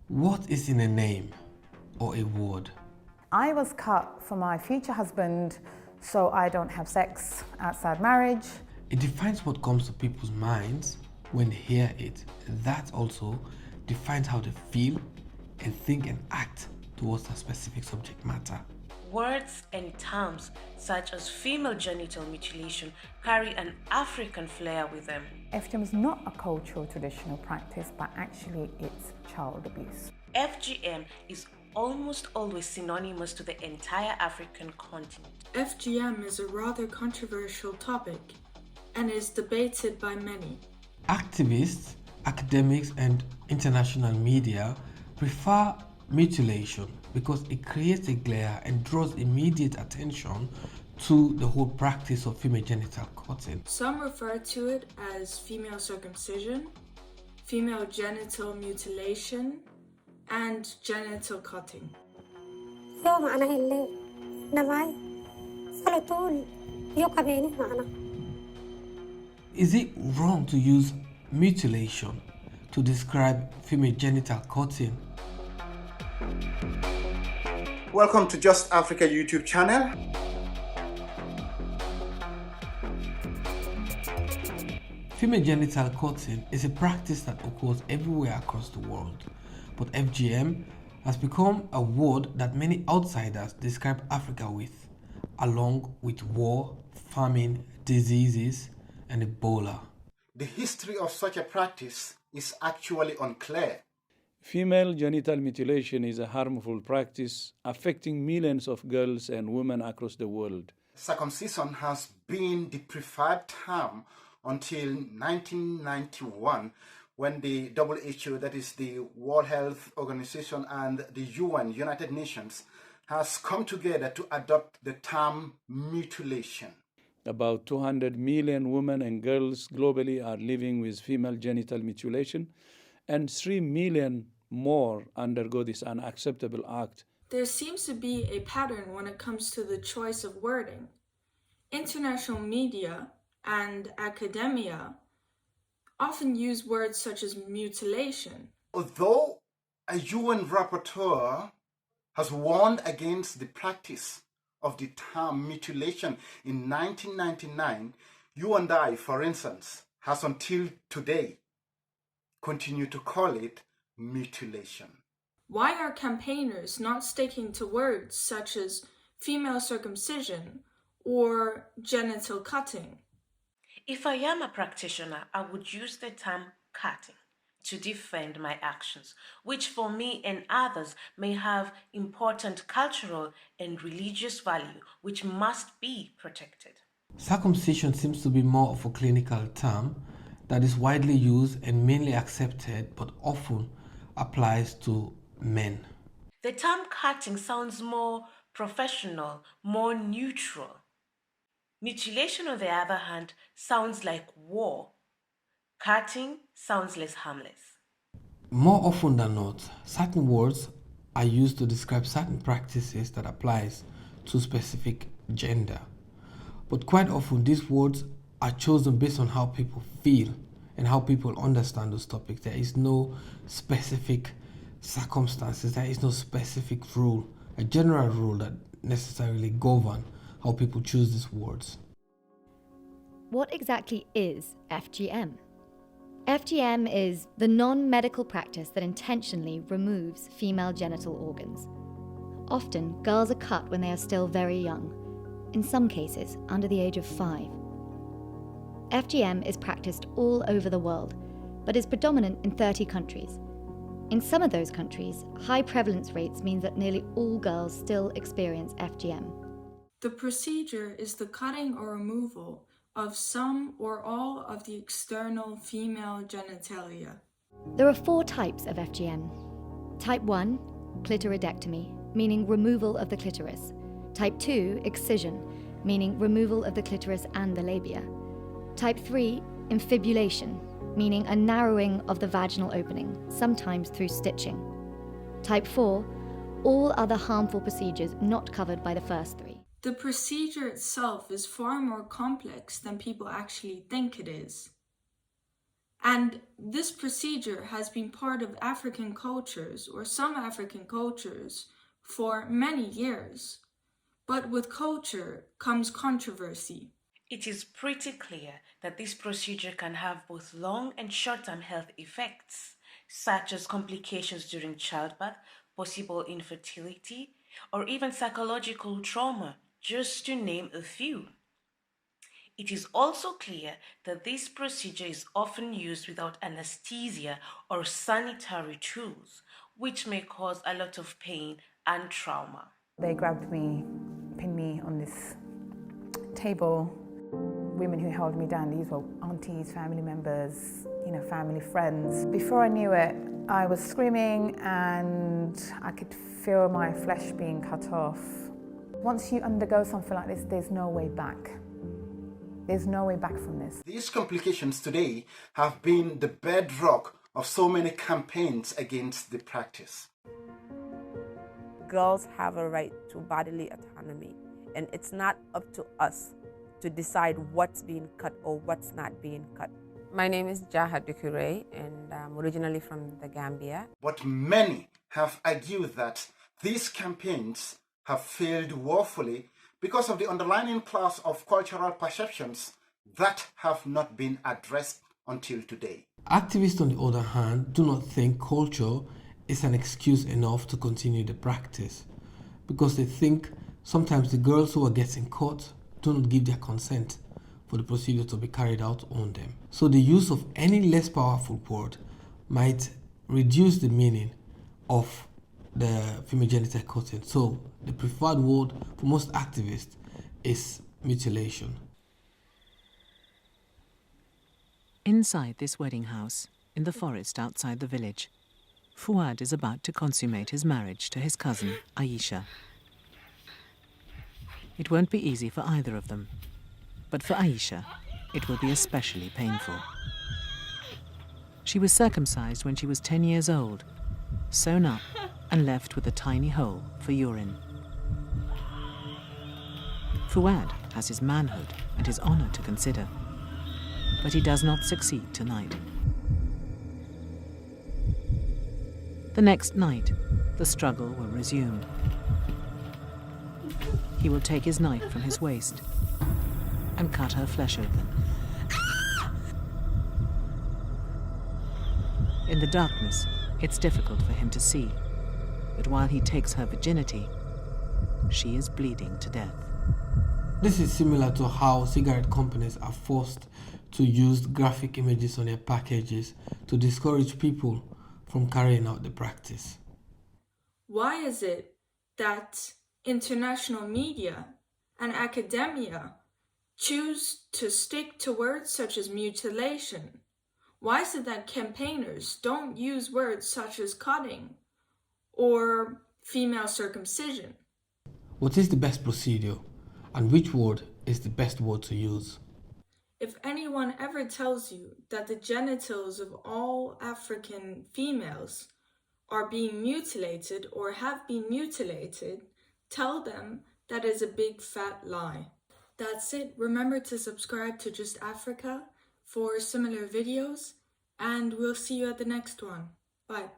What is in a name or a word? I was cut for my future husband, so I don't have sex outside marriage. It defines what comes to people's minds when they hear it. That also defines how they feel and think and act towards a specific subject matter. Words and terms such as female genital mutilation carry an African flair with them. FGM is not a cultural traditional practice, but actually it's child abuse. FGM is almost always synonymous to the entire African continent. FGM is a rather controversial topic and is debated by many. Activists, academics, and international media prefer mutilation because it creates a glare and draws immediate attention to the whole practice of female genital cutting. Some refer to it as female circumcision, female genital mutilation, and genital cutting. Is it wrong to use mutilation to describe female genital cutting? Welcome to Just Africa YouTube channel. Female genital cutting is a practice that occurs everywhere across the world, but FGM has become a word that many outsiders describe Africa with, along with war, famine, diseases, and Ebola. The history of such a practice is actually unclear. Female genital mutilation is a harmful practice affecting millions of girls and women across the world. Circumcision has been the preferred term until 1991, when the WHO, that is the World Health Organization, and the UN, United Nations, has come together to adopt the term mutilation. About 200 million women and girls globally are living with female genital mutilation, and 3 million more undergo this unacceptable act. There seems to be a pattern when it comes to the choice of wording. International media and academia often use words such as mutilation. Although a UN rapporteur has warned against the practice of the term mutilation in 1999, you and I, for instance, has until today continued to call it mutilation. Why are campaigners not sticking to words such as female circumcision or genital cutting? If I am a practitioner, I would use the term cutting to defend my actions, which for me and others may have important cultural and religious value, which must be protected. Circumcision seems to be more of a clinical term that is widely used and mainly accepted, but often applies to men. The term cutting sounds more professional, more neutral. Mutilation, on the other hand, sounds like war. Cutting sounds less harmless. More often than not, certain words are used to describe certain practices that applies to specific gender. But quite often these words are chosen based on how people feel and how people understand those topics. There is no specific circumstances, there is no specific rule, a general rule that necessarily govern how people choose these words. What exactly is FGM? FGM is the non-medical practice that intentionally removes female genital organs. Often, girls are cut when they are still very young, in some cases under the age of 5. FGM is practiced all over the world, but is predominant in 30 countries. In some of those countries, high prevalence rates means that nearly all girls still experience FGM. The procedure is the cutting or removal of some or all of the external female genitalia. There are 4 types of FGM. Type 1, clitoridectomy, meaning removal of the clitoris. Type 2, excision, meaning removal of the clitoris and the labia. Type 3, infibulation, meaning a narrowing of the vaginal opening, sometimes through stitching. Type 4, all other harmful procedures not covered by the first 3. The procedure itself is far more complex than people actually think it is. And this procedure has been part of African cultures, or some African cultures, for many years. But with culture comes controversy. It is pretty clear that this procedure can have both long and short-term health effects, such as complications during childbirth, possible infertility, or even psychological trauma, just to name a few. It is also clear that this procedure is often used without anesthesia or sanitary tools, which may cause a lot of pain and trauma. They grabbed me, pinned me on this table. Women who held me down, these were aunties, family members, family friends. Before I knew it, I was screaming and I could feel my flesh being cut off. Once you undergo something like this, there's no way back. There's no way back from this. These complications today have been the bedrock of so many campaigns against the practice. Girls have a right to bodily autonomy, and it's not up to us to decide what's being cut or what's not being cut. My name is Jaha Dukure, and I'm originally from the Gambia. But many have argued that these campaigns have failed woefully because of the underlying class of cultural perceptions that have not been addressed until today. Activists, on the other hand, do not think culture is an excuse enough to continue the practice, because they think sometimes the girls who are getting caught do not give their consent for the procedure to be carried out on them. So the use of any less powerful word might reduce the meaning of the female genital cutting. So the preferred word for most activists is mutilation. Inside this wedding house, in the forest outside the village, Fuad is about to consummate his marriage to his cousin, Aisha. It won't be easy for either of them, but for Aisha, it will be especially painful. She was circumcised when she was 10 years old, sewn up and left with a tiny hole for urine. Fuad has his manhood and his honor to consider, but he does not succeed tonight. The next night, the struggle will resume. He will take his knife from his waist and cut her flesh open. In the darkness, it's difficult for him to see, but while he takes her virginity, she is bleeding to death. This is similar to how cigarette companies are forced to use graphic images on their packages to discourage people from carrying out the practice. Why is it that international media and academia choose to stick to words such as mutilation? Why is it that campaigners don't use words such as cutting or female circumcision? What is the best procedure, and which word is the best word to use? If anyone ever tells you that the genitals of all African females are being mutilated or have been mutilated, tell them that is a big fat lie. That's it. Remember to subscribe to Just Africa for similar videos, and we'll see you at the next one. Bye.